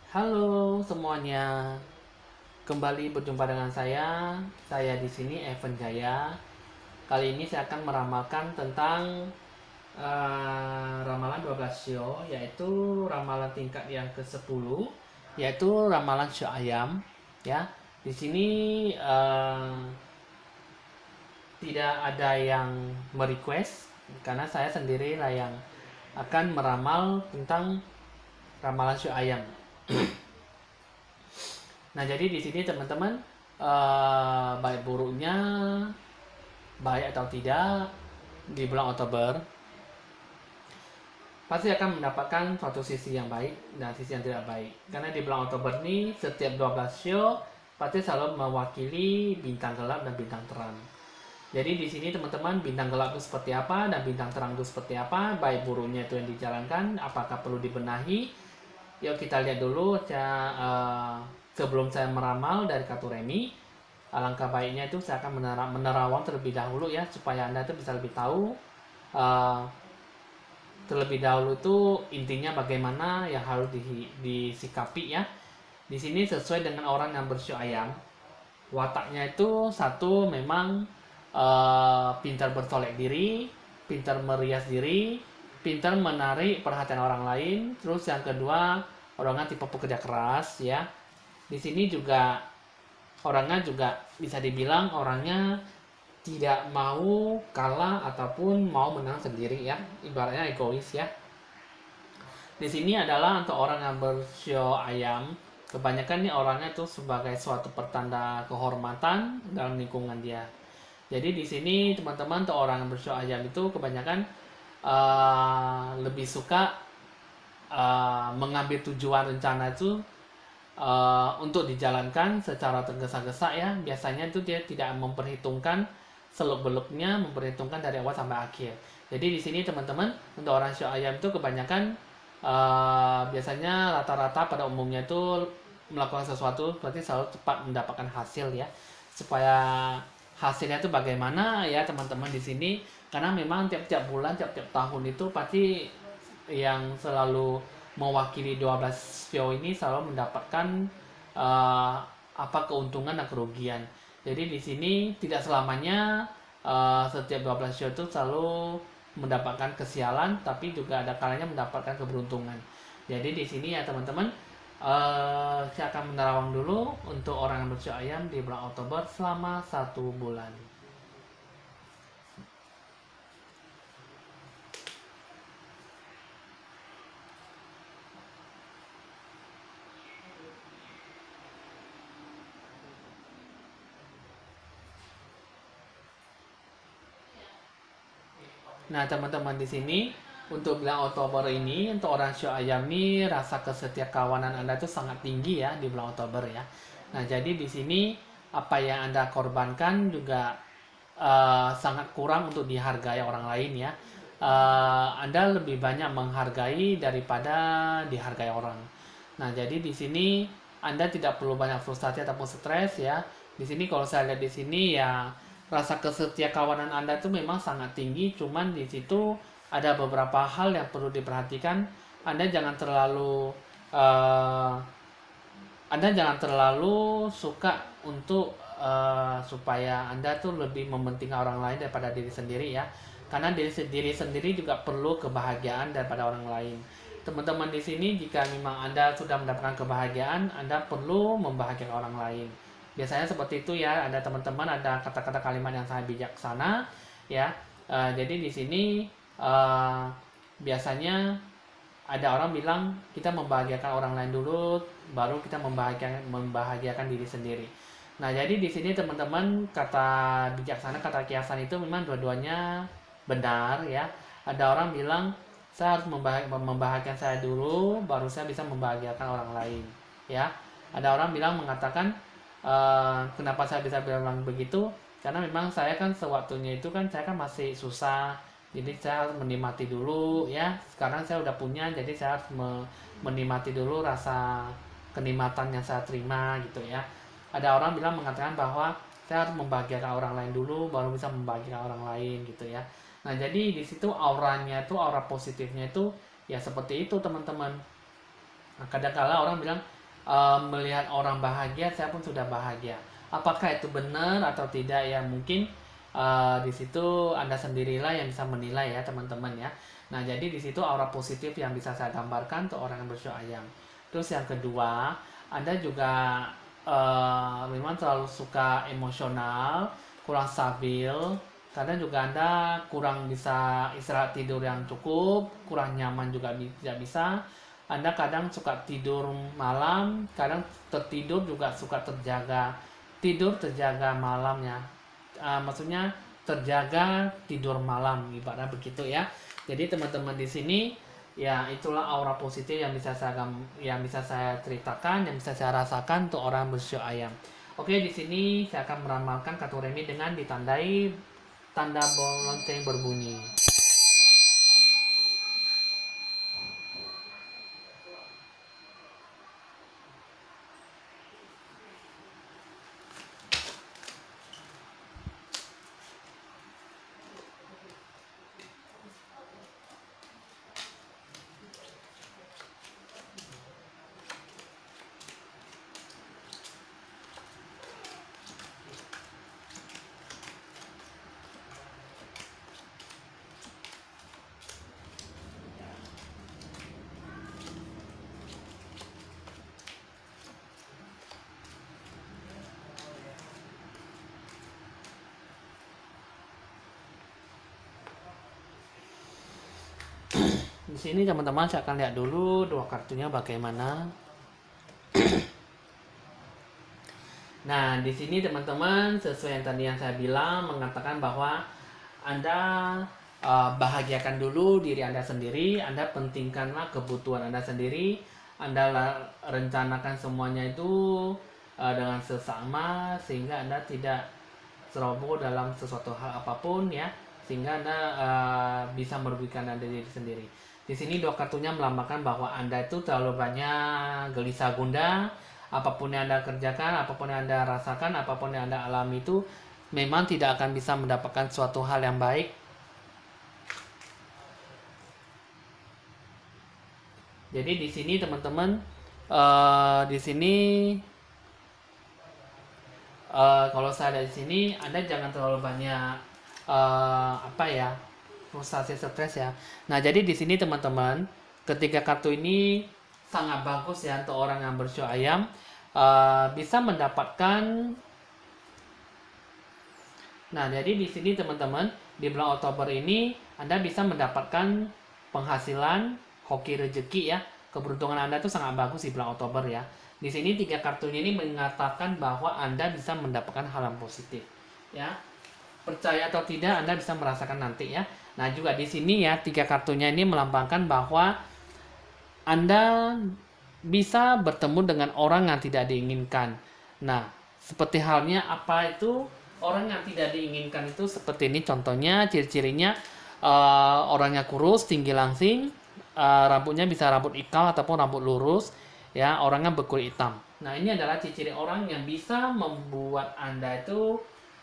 Halo semuanya, kembali berjumpa dengan saya. Saya di sini Evan Jaya. Kali ini saya akan meramalkan tentang ramalan 12 show, yaitu ramalan tingkat yang ke-10, yaitu ramalan show ayam. Ya, di sini tidak ada yang merequest karena saya sendiri lah yang akan meramal tentang ramalan show ayam. Nah, jadi di sini teman-teman, baik buruknya, baik atau tidak, di bulan Oktober pasti akan mendapatkan suatu sisi yang baik dan sisi yang tidak baik. Karena di bulan Oktober ini setiap 12 show pasti selalu mewakili bintang gelap dan bintang terang. Jadi di sini teman-teman, bintang gelap itu seperti apa dan bintang terang itu seperti apa, baik buruknya itu yang dijalankan, apakah perlu dibenahi. Yuk kita lihat dulu sebelum saya meramal dari kartu remi. Alangkah baiknya itu saya akan menerawang terlebih dahulu ya, supaya Anda itu bisa lebih tahu uh, terlebih dahulu itu intinya bagaimana yang harus disikapi ya. Di sini sesuai dengan orang yang bersio ayam, wataknya itu satu memang pintar bersolek diri, pintar merias diri, pintar menarik perhatian orang lain. Terus yang kedua, orangnya tipe pekerja keras ya. Di sini juga orangnya juga bisa dibilang orangnya tidak mau kalah ataupun mau menang sendiri ya, ibaratnya egois ya. Di sini adalah untuk orang yang bersio ayam, kebanyakan nih orangnya itu sebagai suatu pertanda kehormatan dalam lingkungan dia. Jadi di sini teman-teman, untuk orang yang bersio ayam itu kebanyakan lebih suka mengambil tujuan rencana itu untuk dijalankan secara tergesa-gesa ya. Biasanya itu dia tidak memperhitungkan seluk-beluknya, memperhitungkan dari awal sampai akhir. Jadi di sini teman-teman, untuk orang show ayam itu kebanyakan biasanya rata-rata pada umumnya itu melakukan sesuatu berarti selalu cepat mendapatkan hasil ya. Supaya hasilnya itu bagaimana ya teman-teman di sini, karena memang tiap-tiap bulan, tiap-tiap tahun itu pasti yang selalu mewakili 12 show ini selalu mendapatkan apa keuntungan dan kerugian. Jadi di sini tidak selamanya setiap 12 show itu selalu mendapatkan kesialan, tapi juga ada kalanya mendapatkan keberuntungan. Jadi di sini ya teman-teman, saya akan menerawang dulu untuk orang yang bersio ayam di bulan Oktober selama 1 bulan. Nah, teman-teman di sini untuk bulan Oktober ini, untuk orang show ayam ini rasa kesetia kawanan Anda itu sangat tinggi ya di bulan Oktober ya. Nah, jadi di sini apa yang Anda korbankan juga sangat kurang untuk dihargai orang lain ya. Anda lebih banyak menghargai daripada dihargai orang. Nah, jadi di sini Anda tidak perlu banyak frustasi ataupun stres ya. Di sini kalau saya lihat di sini ya, rasa kesetia kawanan Anda itu memang sangat tinggi, cuman di situ ada beberapa hal yang perlu diperhatikan. Anda jangan terlalu uh, Anda jangan terlalu suka untuk supaya Anda tuh lebih mementingkan orang lain daripada diri sendiri ya. Karena diri sendiri juga perlu kebahagiaan daripada orang lain. Teman-teman di sini, jika memang Anda sudah mendapatkan kebahagiaan, Anda perlu membahagiakan orang lain. Biasanya seperti itu ya, ada teman-teman ada kata-kata kalimat yang sangat bijaksana ya. Jadi di sini biasanya ada orang bilang kita membahagiakan orang lain dulu, baru kita membahagiakan diri sendiri. Nah, jadi di sini teman-teman, kata bijaksana, kata kiasan itu memang dua-duanya benar ya. Ada orang bilang saya harus membahagiakan saya dulu, baru saya bisa membahagiakan orang lain ya. Ada orang mengatakan kenapa saya bisa bilang begitu, karena memang saya kan sewaktunya itu kan saya kan masih susah, jadi saya harus menikmati dulu ya. Sekarang saya udah punya, jadi saya harus menikmati dulu rasa kenikmatan yang saya terima gitu ya. Ada orang mengatakan bahwa saya harus membahagiakan orang lain dulu, baru bisa membahagiakan orang lain gitu ya. Nah, jadi di situ auranya itu, aura positifnya itu ya seperti itu teman-teman. Nah, kadang-kala orang bilang melihat orang bahagia, saya pun sudah bahagia. Apakah itu benar atau tidak ya, mungkin di situ Anda sendirilah yang bisa menilai ya teman-teman ya. Nah, jadi di situ aura positif yang bisa saya gambarkan untuk orang yang bersio ayam. Terus yang kedua, Anda juga memang terlalu suka emosional, kurang stabil, karena juga Anda kurang bisa istirahat tidur yang cukup, kurang nyaman juga tidak bisa. Anda kadang suka tidur malam, kadang tertidur juga suka terjaga. Tidur terjaga malamnya. Maksudnya terjaga tidur malam, ibaratnya begitu ya. Jadi teman-teman di sini ya itulah aura positif yang bisa saya ceritakan, yang bisa saya rasakan untuk orang bersio ayam. Oke, di sini saya akan meramalkan kartu remi dengan ditandai tanda lonceng berbunyi. Di sini teman-teman saya akan lihat dulu dua kartunya bagaimana. Nah, di sini teman-teman sesuai yang tadi yang saya bilang mengatakan bahwa Anda bahagiakan dulu diri Anda sendiri, Anda pentingkanlah kebutuhan Anda sendiri, Anda rencanakan semuanya itu dengan sesama sehingga Anda tidak ceroboh dalam sesuatu hal apapun ya, sehingga Anda bisa merugikan Anda diri sendiri. Di sini dua kartunya melambangkan bahwa Anda itu terlalu banyak gelisah gundah. Apapun yang Anda kerjakan, apapun yang Anda rasakan, apapun yang Anda alami itu memang tidak akan bisa mendapatkan suatu hal yang baik. Jadi di sini teman-teman, di sini kalau saya ada di sini, Anda jangan terlalu banyak frustasi, stres ya. Nah, jadi di sini teman-teman, ketika kartu ini sangat bagus ya untuk orang yang bersio ayam, bisa mendapatkan. Nah, jadi di sini teman-teman, di bulan Oktober ini Anda bisa mendapatkan penghasilan, hoki rezeki ya. Keberuntungan Anda itu sangat bagus di bulan Oktober ya. Di sini tiga kartunya ini mengatakan bahwa Anda bisa mendapatkan hal yang positif ya. Percaya atau tidak Anda bisa merasakan nanti ya. Nah, juga di sini ya tiga kartunya ini melambangkan bahwa Anda bisa bertemu dengan orang yang tidak diinginkan. Nah, seperti halnya apa itu orang yang tidak diinginkan itu seperti ini contohnya, ciri-cirinya orangnya kurus, tinggi langsing, rambutnya bisa rambut ikal ataupun rambut lurus, ya, orangnya berkulit hitam. Nah, ini adalah ciri-ciri orang yang bisa membuat Anda itu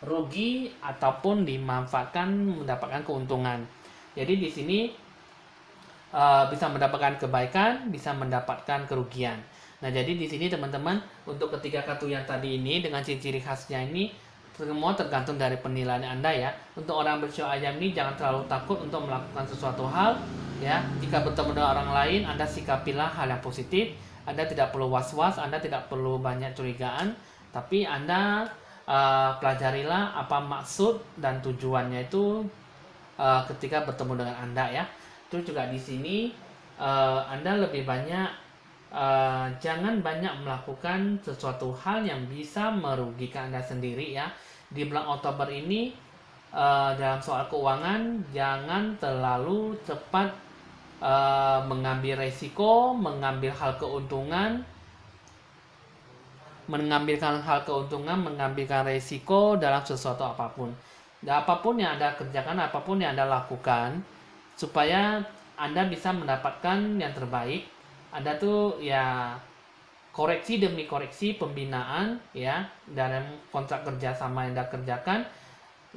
rugi ataupun dimanfaatkan mendapatkan keuntungan. Jadi di sini bisa mendapatkan kebaikan, bisa mendapatkan kerugian. Nah, jadi di sini teman-teman untuk ketiga kartu yang tadi ini dengan ciri-ciri khasnya ini semua tergantung dari penilaian Anda ya. Untuk orang bersio ayam ini jangan terlalu takut untuk melakukan sesuatu hal ya. Jika bertemu dengan orang lain, Anda sikapilah hal yang positif. Anda tidak perlu was-was, Anda tidak perlu banyak curigaan, tapi Anda pelajarilah apa maksud dan tujuannya itu ketika bertemu dengan Anda ya. Terus juga di sini Anda lebih banyak jangan banyak melakukan sesuatu hal yang bisa merugikan Anda sendiri ya. Di bulan Oktober ini dalam soal keuangan jangan terlalu cepat mengambil resiko, mengambil hal keuntungan, mengambilkan resiko dalam sesuatu apapun. Dan apapun yang Anda kerjakan, apapun yang Anda lakukan, supaya Anda bisa mendapatkan yang terbaik. Anda tuh ya koreksi demi koreksi pembinaan ya dalam kontrak kerja sama yang Anda kerjakan,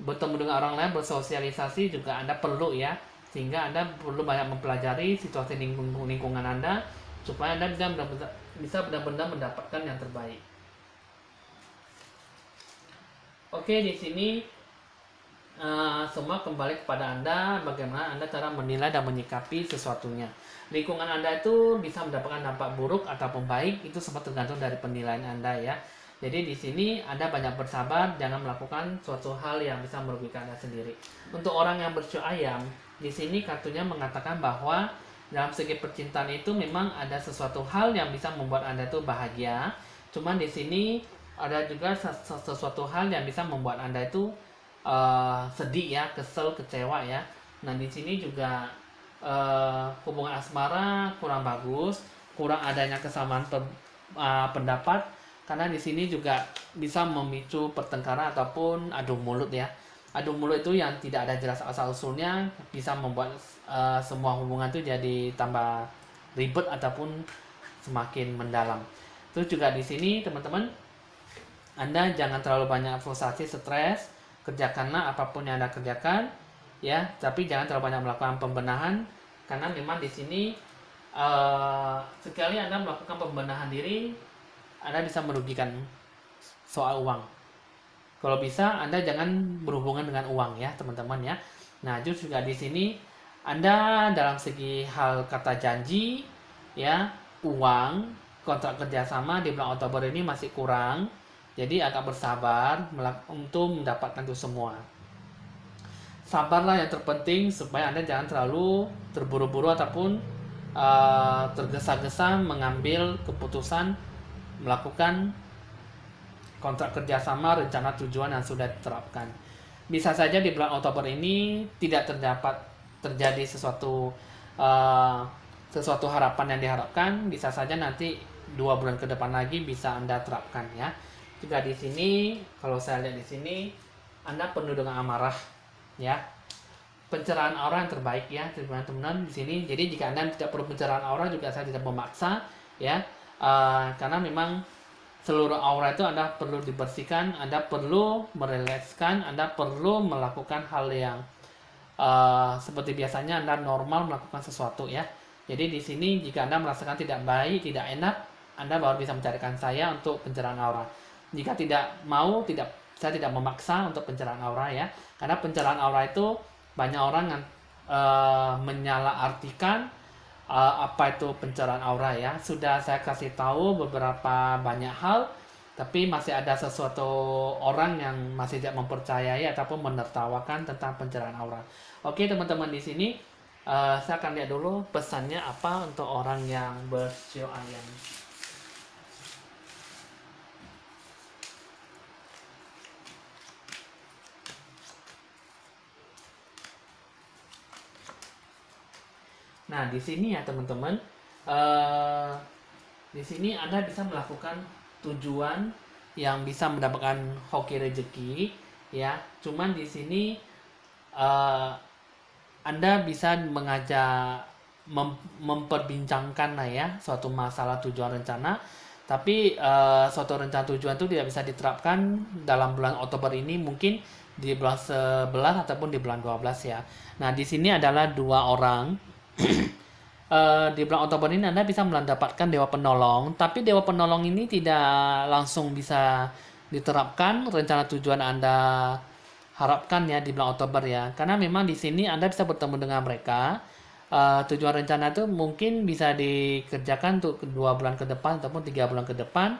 bertemu dengan orang lain, bersosialisasi juga Anda perlu ya, sehingga Anda perlu banyak mempelajari situasi lingkungan Anda supaya Anda bisa benar-benar mendapatkan yang terbaik. Oke, di sini semua kembali kepada Anda, bagaimana Anda cara menilai dan menyikapi sesuatunya. Lingkungan Anda itu bisa mendapatkan dampak buruk ataupun baik, itu semua tergantung dari penilaian Anda ya. Jadi di sini Anda banyak bersabar, jangan melakukan suatu hal yang bisa merugikan Anda sendiri. Untuk orang yang bersio ayam, di sini kartunya mengatakan bahwa dalam segi percintaan itu memang ada sesuatu hal yang bisa membuat Anda itu bahagia. Cuman di sini ada juga sesuatu hal yang bisa membuat Anda itu sedih ya, kesel, kecewa ya. Nah di sini juga hubungan asmara kurang bagus, kurang adanya kesamaan pendapat, karena di sini juga bisa memicu pertengkaran ataupun adu mulut ya. Adu mulut itu yang tidak ada jelas asal usulnya bisa membuat semua hubungan itu jadi tambah ribet ataupun semakin mendalam. Terus juga di sini teman-teman, Anda jangan terlalu banyak frustasi, stres. Kerjakanlah apapun yang Anda kerjakan ya, tapi jangan terlalu banyak melakukan pembenahan, karena memang di sini sekali Anda melakukan pembenahan diri, Anda bisa merugikan soal uang. Kalau bisa Anda jangan berhubungan dengan uang ya teman-teman ya. Nah justru juga di sini Anda dalam segi hal kata janji ya, uang, kontrak kerjasama di bulan Oktober ini masih kurang. Jadi agak bersabar untuk mendapatkan itu semua. Sabarlah yang terpenting supaya Anda jangan terlalu terburu-buru ataupun tergesa-gesa mengambil keputusan melakukan kontrak kerjasama rencana tujuan yang sudah diterapkan. Bisa saja di bulan Oktober ini tidak terjadi sesuatu harapan yang diharapkan. Bisa saja nanti 2 bulan ke depan lagi bisa Anda terapkan ya. Juga di sini kalau saya lihat di sini Anda penuh dengan amarah ya. Pencerahan aura yang terbaik ya teman-teman di sini. Jadi jika Anda tidak perlu pencerahan aura juga saya tidak memaksa ya. Karena memang seluruh aura itu Anda perlu dibersihkan, Anda perlu merelekskan, Anda perlu melakukan hal yang seperti biasanya Anda normal melakukan sesuatu ya. Jadi di sini jika Anda merasakan tidak baik, tidak enak, Anda baru bisa mencarikan saya untuk pencerahan aura. Jika tidak mau, saya tidak memaksa untuk pencerahan aura ya. Karena pencerahan aura itu banyak orang yang menyalahartikan apa itu pencerahan aura ya. Sudah saya kasih tahu beberapa banyak hal, tapi masih ada sesuatu orang yang masih tidak mempercayai ataupun menertawakan tentang pencerahan aura. Oke teman-teman, di sini saya akan lihat dulu pesannya apa untuk orang yang bersio ayam. Nah, di sini ya teman-teman, di sini Anda bisa melakukan tujuan yang bisa mendapatkan hoki rezeki, ya. Cuman di sini Anda bisa mengajak memperbincangkan lah ya suatu masalah tujuan rencana, tapi suatu rencana tujuan itu tidak bisa diterapkan dalam bulan Oktober ini, mungkin di bulan 11 ataupun di bulan 12 ya. Nah, di sini adalah 2 orang. Di bulan Oktober ini Anda bisa mendapatkan dewa penolong, tapi dewa penolong ini tidak langsung bisa diterapkan rencana tujuan Anda harapkan ya di bulan Oktober ya, karena memang di sini Anda bisa bertemu dengan mereka. Tujuan rencana itu mungkin bisa dikerjakan untuk 2 bulan ke depan ataupun 3 bulan ke depan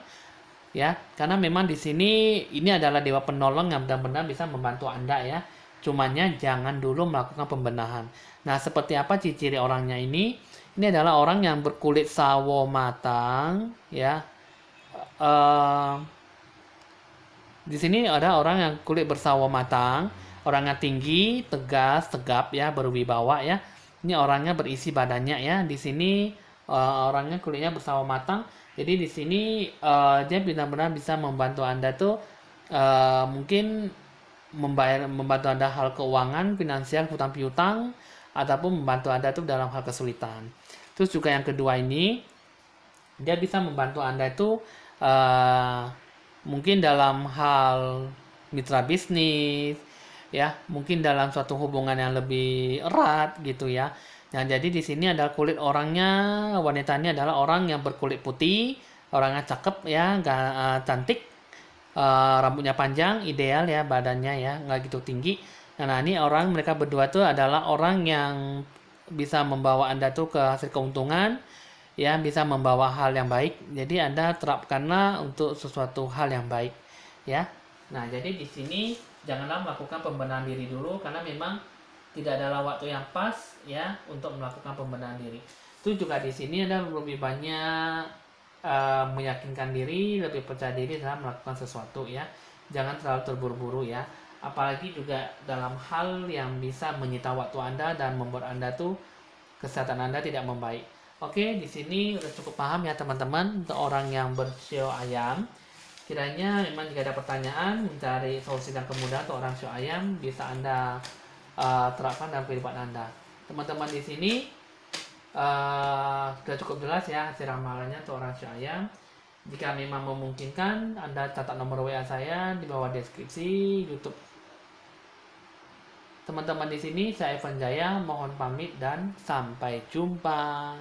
ya, karena memang di sini ini adalah dewa penolong yang benar-benar bisa membantu Anda ya. Cumannya jangan dulu melakukan pembenahan. Nah, seperti apa ciri-ciri orangnya ini? Ini adalah orang yang berkulit sawo matang, ya. Di sini ada orang yang kulit bersawo matang, orangnya tinggi, tegas, tegap, ya, berwibawa, ya. Ini orangnya berisi badannya, ya. Di sini orangnya kulitnya bersawo matang. Jadi di sini dia benar-benar bisa membantu Anda tuh mungkin membantu Anda hal keuangan, finansial, hutang piutang, ataupun membantu Anda tuh dalam hal kesulitan. Terus juga yang kedua ini, dia bisa membantu Anda itu mungkin dalam hal mitra bisnis, ya, mungkin dalam suatu hubungan yang lebih erat gitu ya. Nah, jadi di sini adalah kulit orangnya, wanita ini adalah orang yang berkulit putih, orangnya cakep ya, cantik, rambutnya panjang, ideal ya badannya ya, nggak gitu tinggi. Nah, ini orang mereka berdua tuh adalah orang yang bisa membawa Anda tuh ke hasil keuntungan, ya bisa membawa hal yang baik. Jadi Anda terapkanlah untuk sesuatu hal yang baik, ya. Nah, jadi di sini janganlah melakukan pembenahan diri dulu karena memang tidak adalah waktu yang pas ya untuk melakukan pembenahan diri. Itu juga di sini ada lebih banyak meyakinkan diri, lebih percaya diri dalam melakukan sesuatu ya. Jangan terlalu terburu-buru ya. Apalagi juga dalam hal yang bisa menyita waktu Anda dan membuat Anda tuh kesehatan Anda tidak membaik. Oke, di sini udah cukup paham ya teman-teman untuk orang yang bersio ayam. Kiranya memang jika ada pertanyaan mencari solusi dan kemudahan untuk orang sio ayam bisa Anda terapkan dalam kehidupan Anda. Teman-teman di sini sudah cukup jelas ya hasil ramalannya untuk orang sio ayam. Jika memang memungkinkan, Anda catat nomor WA saya di bawah deskripsi YouTube. Teman-teman di sini saya Evan Jaya, mohon pamit dan sampai jumpa.